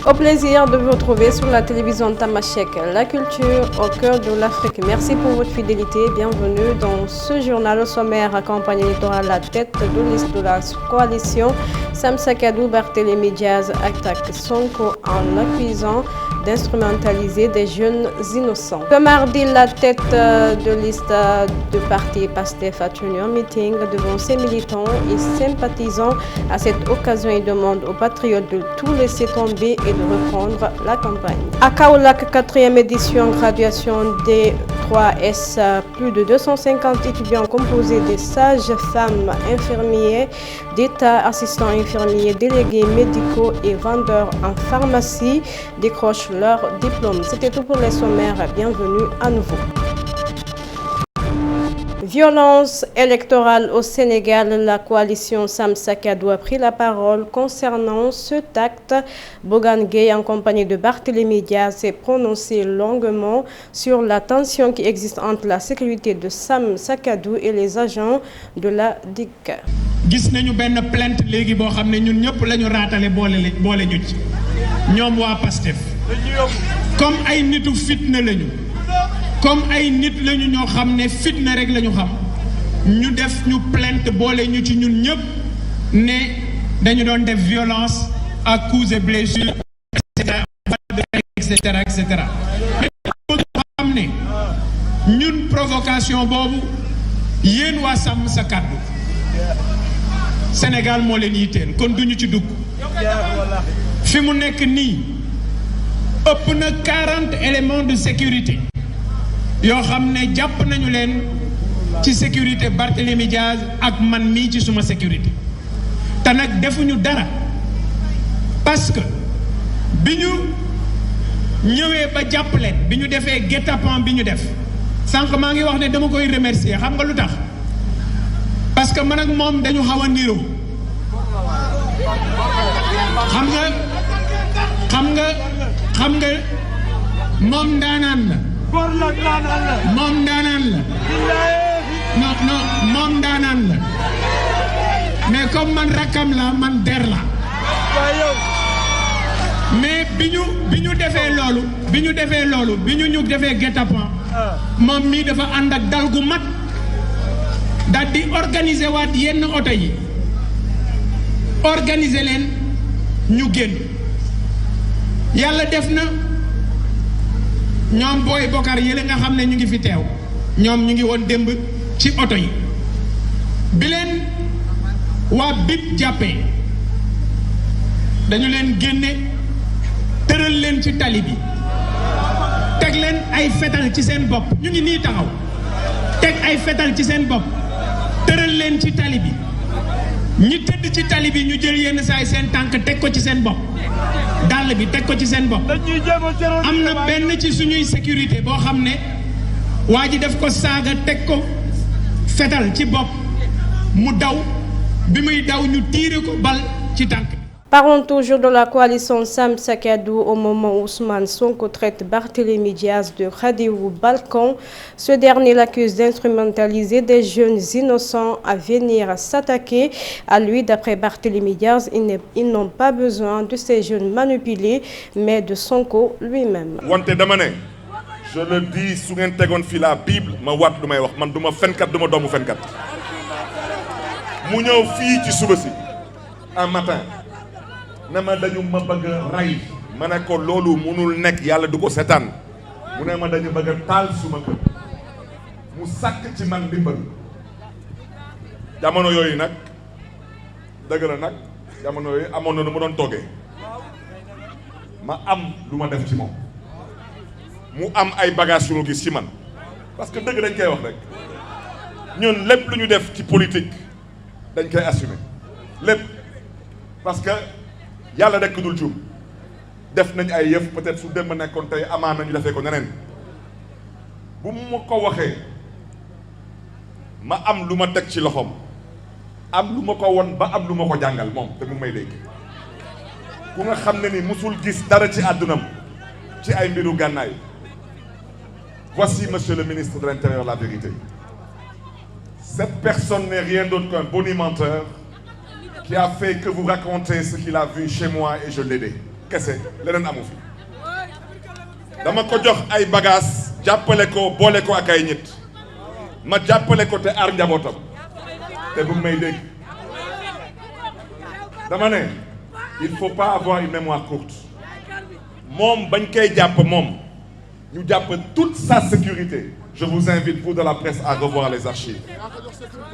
Au plaisir de vous retrouver sur la télévision Tamashek, la culture au cœur de l'Afrique. Merci pour votre fidélité. Bienvenue dans ce journal au sommaire. Campagne électorale, la tête de liste de la coalition. Sam Sakadou, Barthélémy Diaz attaque Sonko en l'accusant d'instrumentaliser des jeunes innocents. Ce mardi, la tête de liste du parti PASTEF a tenu un meeting devant ses militants et sympathisants. À cette occasion, il demande aux patriotes de tout laisser tomber et de reprendre la campagne. À Kaolack, 4e édition, graduation des 3S, plus de 250 étudiants composés des sages, femmes, infirmiers d'État, assistants infirmiers, délégués médicaux et vendeurs en pharmacie décrochent leur diplôme. C'était tout pour les sommaires. Bienvenue à nouveau. Violence électorale au Sénégal, la coalition Sam Sakadou a pris la parole concernant ce acte. Bougane Gueye, en compagnie de Barthélémy Diaz, s'est prononcé longuement sur la tension qui existe entre la sécurité de Sam Sakadou et les agents de la DIC. gis nañu benn plainte léegi boo xam ne ñun ñëpp la ñu raatale boole ñu ci ñoom waa PASTEF comme ay nitu fitna lañu comme ay nit lañu ñoo xam ne fitna rek lañu xam ñu def ñu plainte boole ñu ci ñun ñëpp ne dañu doon def violence à coups et blessures et cetera xam ne ñun provocation boobu yéen waa Sàmm Sa Kàddu Sénégal moo leen yitteel kon duñu ci dugg fi mu nekk nii ëpp na 40 éléments de sécurité yoo xam ne jàpp nañu leen ci sécurité Barthélémy Diaz ak man mii ci suma sécurité te nag defuñu dara parce que bi ñu ñëwee ba jàpp leen bi ñu defee guet-apens bi ñu def sànq maa ngi wax ne dama koy remercier xam nga lu tax parce que man ak moom dañu xaw a niroo xam nga moom ndaanaan la moom ndaanaan la moom ndaanaan la mais comme man rakkam la man der la mais bi ñu defee loolu bi ñu defee guet-apens moom mii dafa ànd ak dal gu mat daal di organiser waat yenn oto yi organiser leen ñu génn yàlla def na ñoom booy bokar yële nga xam ne ñu ngi fi teew ñoom ñu ngi woon démb ci oto yi bi leen waa BIP jàppee dañu leen génne tëral leen ci tali bi teg leen ay fetal ci seen bopp ñu ngi nii taxaw teg ay fetal ci seen bopp tëral leen ci tali bi ñi tëdd ci tali bi ñu jël yenn saay seen tànk teg ko ci seen bopp dàll bi teg ko ci seen bopp am na benn ci suñuy sécurité boo xam ne waa ji def ko saaga teg ko fetal ci bopp mu daw bi muy daw ñu tiire ko bal ci tànk. Parlons toujours de la coalition Sam Sakadou au moment où Ousmane Sonko traite Barthélémy Diaz de Khadivou Balcon. Ce dernier l'accuse d'instrumentaliser des jeunes innocents à venir s'attaquer à lui. D'après Barthélémy Diaz, ils n'ont pas besoin de ces jeunes manipulés, mais de Sonko lui-même. Wante dama ne, je le dis su ngeen tegoon fii la Bible ma waat lu may wax man duma fenkat duma doomu fenkat. Mu ñëw fii ci suba si un matin. ne ma dañu ma bëgg a rey ma ne ko loolu munul nekk yàlla du ko seetaan mu ne ma dañu bëgg a taal suma kër mu sàkk ci man ndimbal jamono yooyu nag dëgg la nag jamono yooyu amoon na nu mu doon toggee ma am lu ma def ci moom mu am ay bagages yu mu gis ci man parce que dëgg dañ koy wax rek ñun lépp lu ñu def ci politique dañ koy assumer lépp parce que yàlla rekk dul juum def nañ ay yëf peut-être su dem nekkoon tey amaan nañu defee ko neneen bu ma ko waxee ma am lu ma teg ci loxoom am lu ma ko won ba am lu ma ko jàngal moom te mu may dégg ku nga xam ne ni musul gis dara ci àddunam ci ay mbiru gànnaay voici monsieur le ministre de l'Intérieur la vérité cette personne n'est rien d'autre qu'un bonimenteur qui a fait que vous racontez ce qu'il a vu chez moi et je l'ai aidé. kese leneen amu fi dama ko jox ay bagages jàppale ko boole ko ak ay nit ma jàppale ko te aar njabootam te bu may dégg dama ne il faut pas avoir une mémoire courte moom bañ koy jàpp moom ñu jàpp toute sa sécurité. Je vous invite, vous de la presse, à revoir les archives.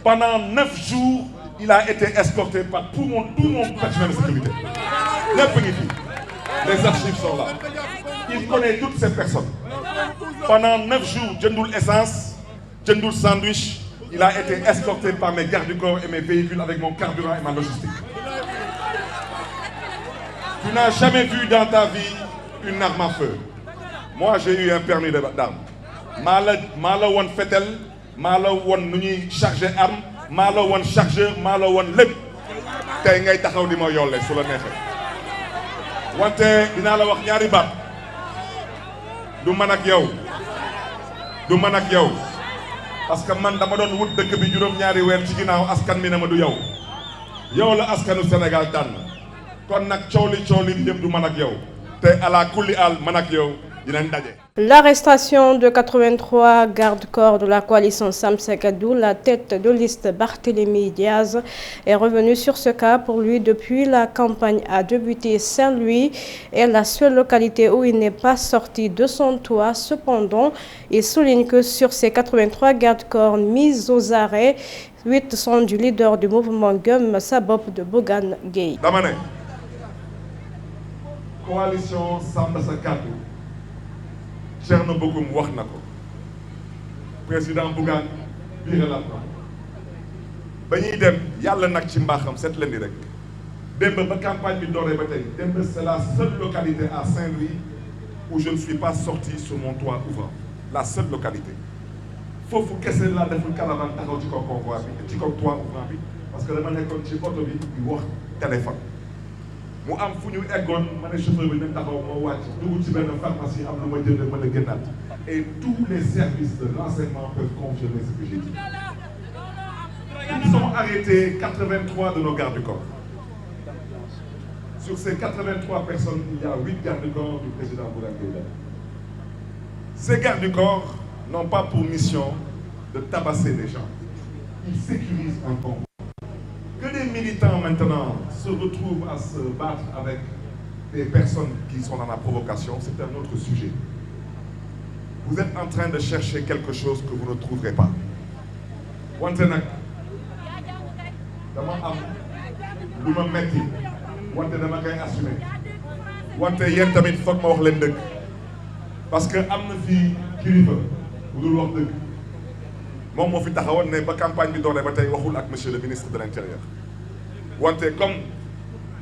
Pendant 9 jours, il a été escorté par tout mon personnel de sécurité. Les archives sont là. Il connaît toutes ces personnes. Pendant 9 jours, Djendoul Essence, Djendoul Sandwich, il a été escorté par mes gardes du corps et mes véhicules avec mon carburant et ma logistique. Tu n'as jamais vu dans ta vie une arme à feu. Moi, j'ai eu un permis d'armes. maa la woon fetel maa la woon nu ñuy charger arme maa la woon chargeur maa la woon lépp tey ngay taxaw di ma yolle su la neexee wante dinaa la wax ñaari baat du man ak yow parce que man dama doon wut dëkk bi juróom-ñaari weer ci ginnaaw askan mi ne ma du yow la askanu Sénégal tànn kon nag coow li yëpp du man ak yow te ala kulli al man ak yow dinañ daje. L'arrestation de 83 gardes-corps de la coalition Sam Sakadou, la tête de liste Barthélémy Diaz, est revenue sur ce cas. Pour lui, depuis la campagne a débuté, Saint-Louis est la seule localité où il n'est pas sorti de son toit. Cependant, il souligne que sur ces 83 gardes-corps mis aux arrêts, 8 sont du leader du mouvement Gëm Sa Bopp de Bougane Gueye. Dama ne coalition Sam Sakadou Thierno Bocoum wax na ko président Bougane biiral na ba ñuy dem yàlla nag ci mbaaxam seet leen di rek démb ba campagne bi dooree ba tey démb c'est la seule localité à Saint-Louis où je ne suis pas sorti sur mon toit ouvrant la seule localité foofu kese laa deful caravane taxaw ci kaw convoi bi ci kaw toit ouvrant bi parce que dama nekkoon ci oto bi di wax téléphone mu am fu ñu eggoon ma ne chauffeur bi nañ taxaw moo wàcc dugg ci benn pharmacie am lu ma jënd mën a génnaat et tous les services de renseignement peuvent confirmer ce que j'ai dit. Ils ont arrêté 83 de nos gardes du corps. Sur ces 83 personnes, il y a 8 gardes du corps du président Bougane Gueye. Ces gardes du corps n'ont pas pour mission de tabasser les gens. Ils sécurisent un convoi. Que des militants maintenant se retrouvent à se battre avec des personnes qui sont dans la provocation, c'est un autre sujet. Vous êtes en train de chercher quelque chose que vous ne trouverez pas. Wante nag dama am lu ma metti wante dama koy assumer wante yéen tamit foog ma wax leen dëgg parce que am na fii kilifa bu dul wax dëgg moom moo fi taxawoon ne ba campagne bi dooree ba tey waxul ak monsieur le ministre de l'Intérieur wante comme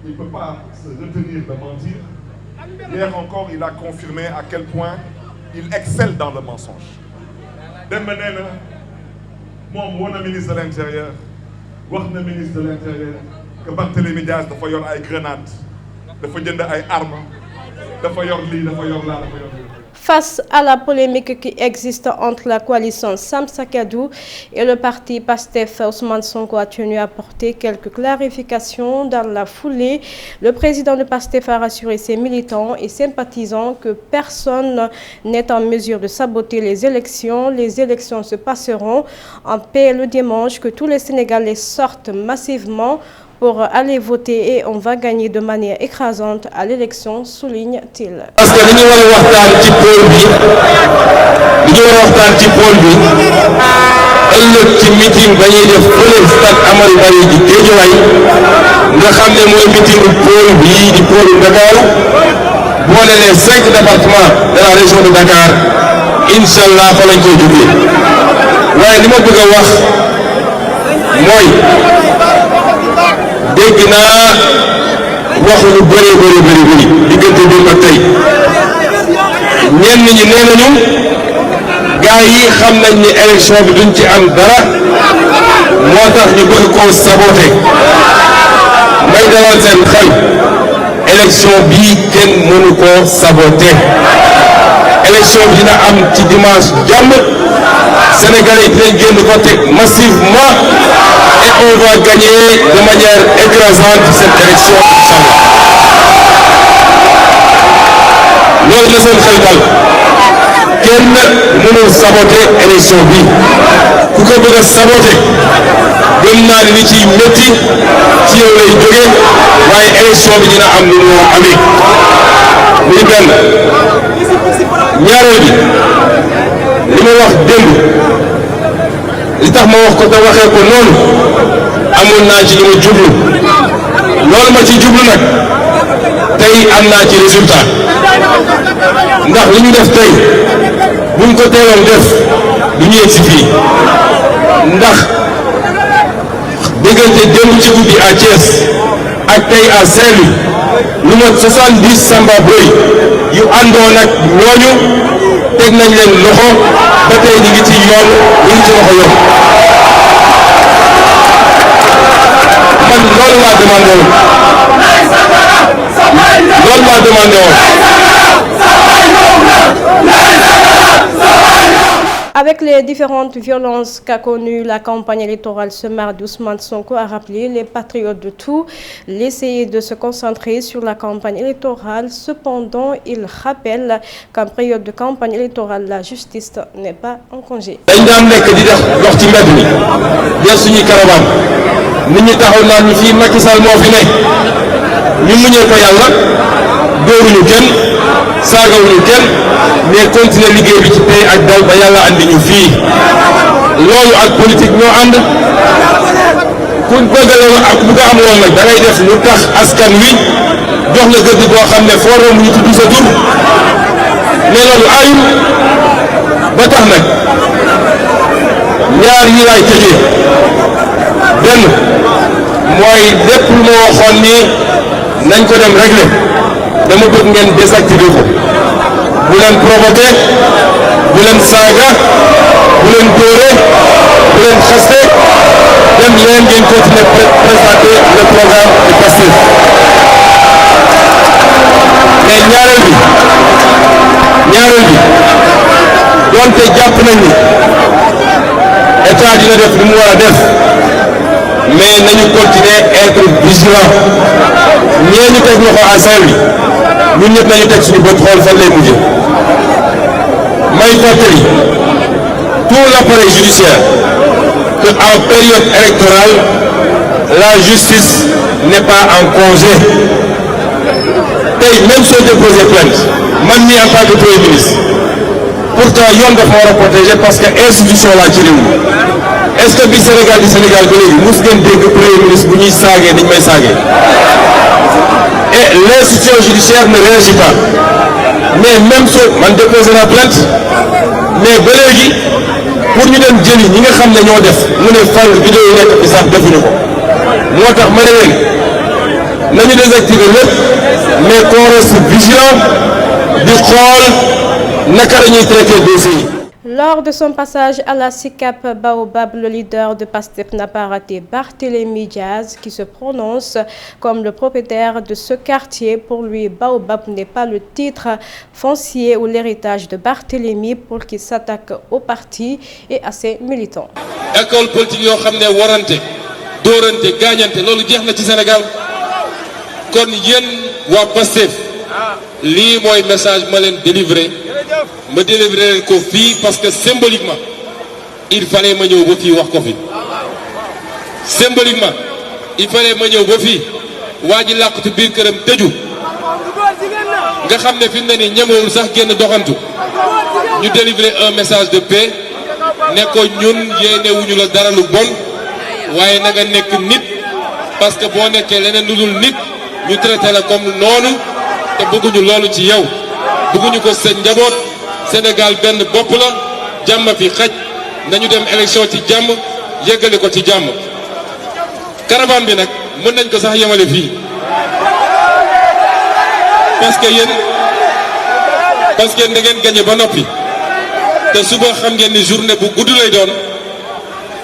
il ne peut pas se retenir de mentir hier encore il a confirmé à quel point il excelle dans le mensonge dem nee na moom woo na ministre de l'Intérieur wax na ministre de l'Intérieur que Barthélémy Diaz dafa yor ay grenades dafa jënd ay armes dafa yor lii dafa yor laa dafa yor lii. Face à la polémique qui existe entre la coalition Sam Sakadou et le parti PASTEF, Ousmane Sonko a tenu à apporter quelques clarifications. Dans la foulée, le président de PASTEF a rassuré ses militants et sympathisants que personne n'est en mesure de saboter les élections. Les élections se passeront en paix le dimanche, que tous les Sénégalais sortent massivement pour aller voter et on va gagner de manière écrasante à l'élection, souligne-t-il. Parce que li ñu war a waxtaan ci pôle bi ëllëg ci meeting ba ñuy def fële stade Amadou Barry ji Guédiawaye nga xam ne mooy meetingu pôle bii di pôle Dakar boole les 5 départements de la région de Dakar inshallah fa lañ koy jógee waaye li ma bëgg a wax mooy dégg naa wax lu bëri diggante bi ak tey ñenn ñi nee nañu gaa yi xam nañ ni élection bi duñ ci am dara moo tax ñu bëgg koo saboter may dalal seen xel élection bii kenn mënu koo saboter élection bi dina am ci dimanche jàmm Sénégalais yi dinañ génn ko teg massivement et on va gagner de manière écrasante cette élection, inchallah. loolu na seen xel dal kenn mënul saboter élection bi ku ko bëgg a saboter gëm naa ne li ciy métti ci yow lay jóge waaye élection bi dina am lu mu amee muy benn ñaareel bi li ma wax démb li tax ma wax ko te waxee ko noonu amoon naa ci li ma jublu loolu ma ci jublu nag tey am naa ci résultat ndax li ñu def tey buñ ko teeloon def du ñu yegg si fii ndax diggante démb ci guddi à Thiès ak tey à Saint-Louis lu mat 70 Samba Boy yu àndoon ak ñooñu teg nañ leen loxo ba tey ñu ngi ci yoon ñu ngi ci loxo yoon man loolu laa demandé woon Avec les différentes violences qu'a connues la campagne électorale ce mardi, Ousmane Sonko a rappelé les patriotes de tout, l'essayer de se concentrer sur la campagne électorale. Cependant, il rappelle qu'en période de campagne électorale, la justice n'est pas en congé. dañ daan nekk di dox ci mbedd mi jël suñuy caravane nit ñi taxaw naan ñu fii Macky Sall moo fi ne ñu muñee ko yàlla dóoruñu kenn saagawuñu kenn mais continuer liggéey bi ci tey ak dal ba yàlla andi ñu fii loolu ak politique ñoo ànd ku bëgg loolu ak bu ko am loolu nag da ngay def lu tax askan wi jox la gëdd boo xam ne foo romb ñu tudd sa tur mais loolu ayul ba tax nag ñaar yi laay tëjee benn mooy lépp lu ma waxoon ni nañ ko dem régler dama bëgg ngeen désactiver ko bu leen provoqué bu leen saaga bu leen dóore bu leen xaste dem leen ngeen continuer présenter le programme du Pastef mais ñaareel bi donte jàpp nañ ni état dina def li mu war a def mais nañu continuer être vigilant ñee ñu teg loxo à Saint-Louis ñun ñëpp nañu teg suñu bët xool fan lay mujj may fàttali tout l'appareil judiciaire que en période électorale la justice n'est pas en congé tey même soo déposé plainte man mii en tant que premier ministre pourtant yoon dafa war a protéger parce que institution laa ci réew mi est-ce que bi Sénégal di Sénégal ba léegi mus ngeen dégg premier ministre bu ñuy saagee dañ may saagee et l'institution judiciaire ne réagit pas mais même soo man déposé na plainte mais ba léegi pour ñu dem jëli ñi nga xam ne ñoo def mu ne fal vidéo yi nekk fi sax defuñu ko moo tax ma ne leen nañu désactiver lépp mais qu'on reste vigilant di xool naka la ñuy traiter dossier yi. Lors de son passage à la SICAP Baobab, le leader de PASTEF n'a pas raté Barthélémy Diaz qui se prononce comme le propriétaire de ce quartier. Pour lui, Baobab n'est pas le titre foncier ou l'héritage de Barthélémy pour qu'il s'attaque au parti et à ses militants. École politique yoo xam ne warante dóorante gaañante loolu jeex na ci Sénégal kon yéen waa PASTEF lii mooy message ma leen délivré ma délivré leen ko fii parce que symboliquement il fallait ma ñëw ba fii wax ko fi symboliquement il fallait ma ñëw ba fii waa ji làqatu biir këram tëju nga xam ne fi mu ne nii ñemewul sax génn doxantu ñu délivrer un message de paix ne ko ñun yéenewuñu la dara lu bon waaye na nga nekk nit parce que boo nekkee leneen lu dul nit ñu traité la comme noonu te bëgguñu loolu ci yow bëgguñu ko seen njaboot Sénégal benn bopp la jàmm fi xaj nañu dem élection ci jàmm yëggale ko ci jàmm caravane bi nag mën nañ ko sax yemale fii parce que yéen da ngeen gagné ba noppi te suba xam ngeen ni journée bu gudd lay doon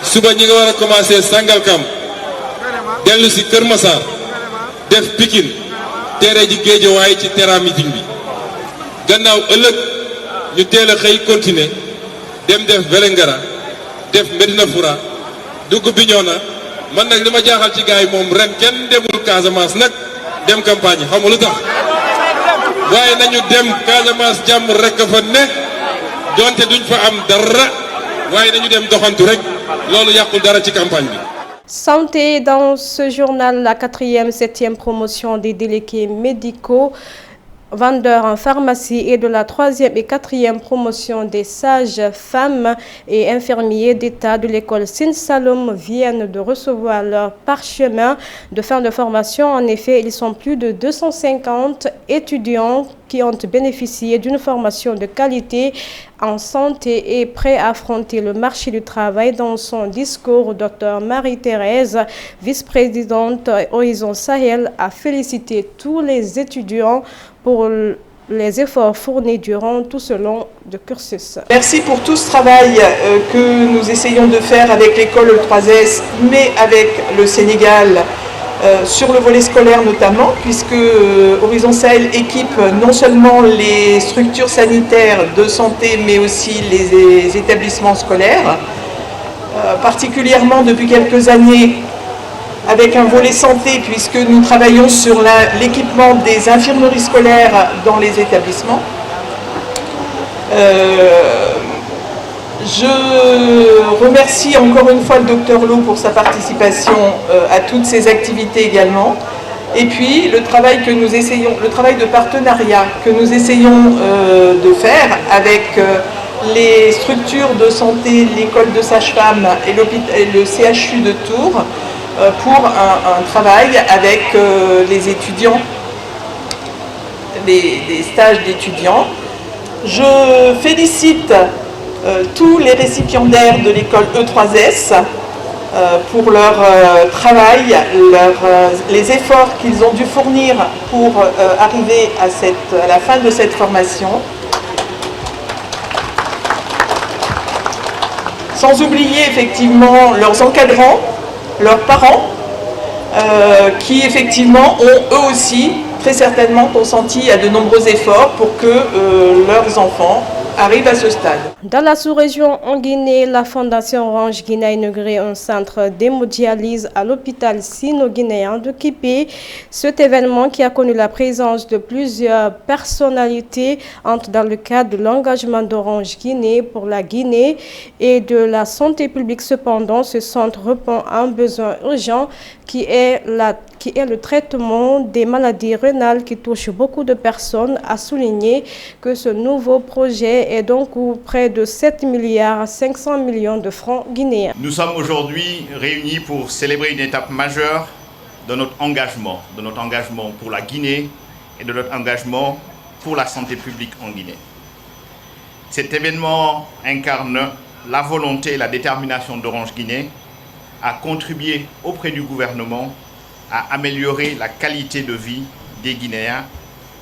suba ñi nga war a commencé Sangalkam dellu si Kër Massar def Pikine teere ji Géejawaay ci terrain meeting bi gannaaw ëllëg ñu teel a xëy continuer dem def Vélingara def Médina Foura dugg Bignona man nag li ma jaaxal ci gars yi moom ren kenn demul Casamance nag dem campagne xam nga lu tax waaye nañu dem Casamance jàmm rek fa ne donte duñ fa am dara waaye nañu dem doxantu rek loolu yàqul dara ci campagne bi. Santé, dans ce journal, la 4e, 7e promotion des délégués médicaux, vendeurs en pharmacie et de la 3e et 4e promotion des sages femmes et infirmiers d'État de l'école Sine Saloum viennent de recevoir leur parchemin de fin de formation. En effet, ils sont plus de 250 étudiants qui ont bénéficié d'une formation de qualité en santé et prêts à affronter le marché du travail. Dans son discours, Dr Marie-Thérèse, vice-présidente Horizon Sahel, a félicité tous les étudiants pour les efforts fournis durant tout ce long de cursus. Merci pour tout ce travail que nous essayons de faire avec l'école 3S, mais avec le Sénégal, sur le volet scolaire notamment, puisque Horizon Sahel équipe non seulement les structures sanitaires de santé, mais aussi les établissements scolaires, particulièrement depuis quelques années avec un volet santé, puisque nous travaillons sur l'équipement des infirmeries scolaires dans les établissements. Je remercie encore une fois le docteur Lo pour sa participation à toutes ces activités également. Et puis le travail que nous essayons, le travail de partenariat que nous essayons de faire avec les structures de santé, l'école de sage-femme et le CHU de Tours pour un travail avec les étudiants, des stages d'étudiants. Je félicite tous les récipiendaires de l'école E3S pour leur travail, les efforts qu'ils ont dû fournir pour arriver à la fin de cette formation. Sans oublier effectivement leurs encadrants, leurs parents, qui effectivement ont eux aussi très certainement consenti à de nombreux efforts pour que leurs enfants arrive à ce stade. Dans la sous-région en Guinée, la Fondation Orange Guinée a inauguré un centre d'hémodialyse à l'hôpital sino-guinéen de Kipé. Cet événement, qui a connu la présence de plusieurs personnalités, entre dans le cadre de l'engagement d'Orange Guinée pour la Guinée et de la santé publique. Cependant, ce centre répond à un besoin urgent qui est le traitement des maladies rénales qui touchent beaucoup de personnes. A souligné que ce nouveau projet est donc près de 7 milliards 500 millions de francs guinéens. Nous sommes aujourd'hui réunis pour célébrer une étape majeure de notre engagement pour la Guinée et de notre engagement pour la santé publique en Guinée. Cet événement incarne la volonté et la détermination d'Orange Guinée à contribuer auprès du gouvernement à améliorer la qualité de vie des Guinéens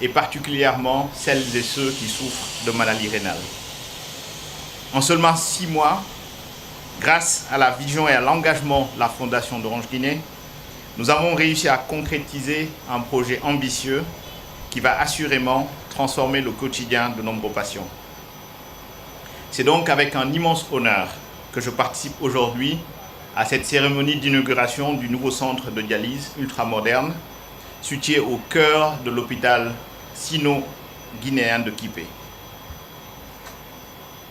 et particulièrement celles et ceux qui souffrent de maladies rénales. En seulement 6 mois, grâce à la vision et à l'engagement de la Fondation d'Orange Guinée, nous avons réussi à concrétiser un projet ambitieux qui va assurément transformer le quotidien de nombreux patients. C'est donc avec un immense honneur que je participe aujourd'hui à cette cérémonie d'inauguration du nouveau centre de dialyse ultramoderne situé au cœur de l'hôpital sino-guinéen de Kipé.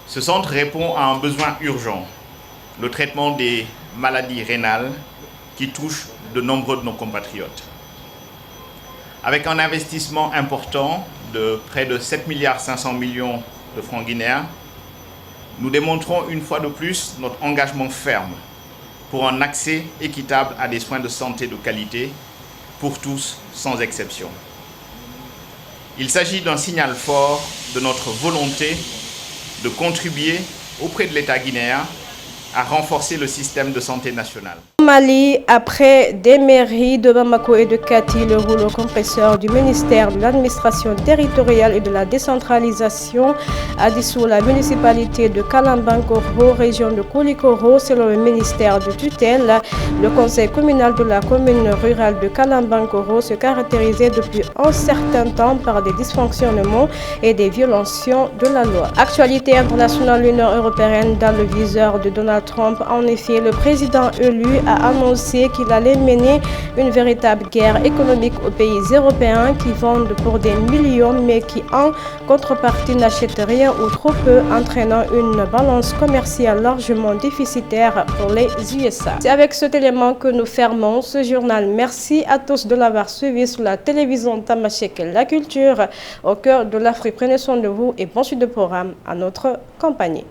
Ce centre répond à un besoin urgent, le traitement des maladies rénales qui touchent de nombreux de nos compatriotes. Avec un investissement important de près de 7 milliards 500 millions de francs guinéens, nous démontrons une fois de plus notre engagement ferme pour un accès équitable à des soins de santé de qualité pour tous, sans exception. Il s'agit d'un signal fort de notre volonté de contribuer auprès de l'État guinéen à renforcer le système de santé national. Au Mali, après des mairies de Bamako et de Kati, le rouleau compresseur du ministère de l'administration territoriale et de la décentralisation a dissous la municipalité de Kalambankoro, région de Koulikoro. Selon le ministère de tutelle, le conseil communal de la commune rurale de Kalambankoro se caractérisait depuis un certain temps par des dysfonctionnements et des violations de la loi. Actualité internationale, l'Union européenne dans le viseur de Donald Trump. En effet, le président élu a annoncé qu'il allait mener une véritable guerre économique aux pays européens qui vendent pour des millions mais qui en contrepartie n'achètent rien ou trop peu, entraînant une balance commerciale largement déficitaire pour les USA. C'est avec cet élément que nous fermons ce journal. Merci à tous de l'avoir suivi sur la télévision Tamashekel, la culture au cœur de l'Afrique. Prenez soin de vous et bon suite de programme à notre compagnie.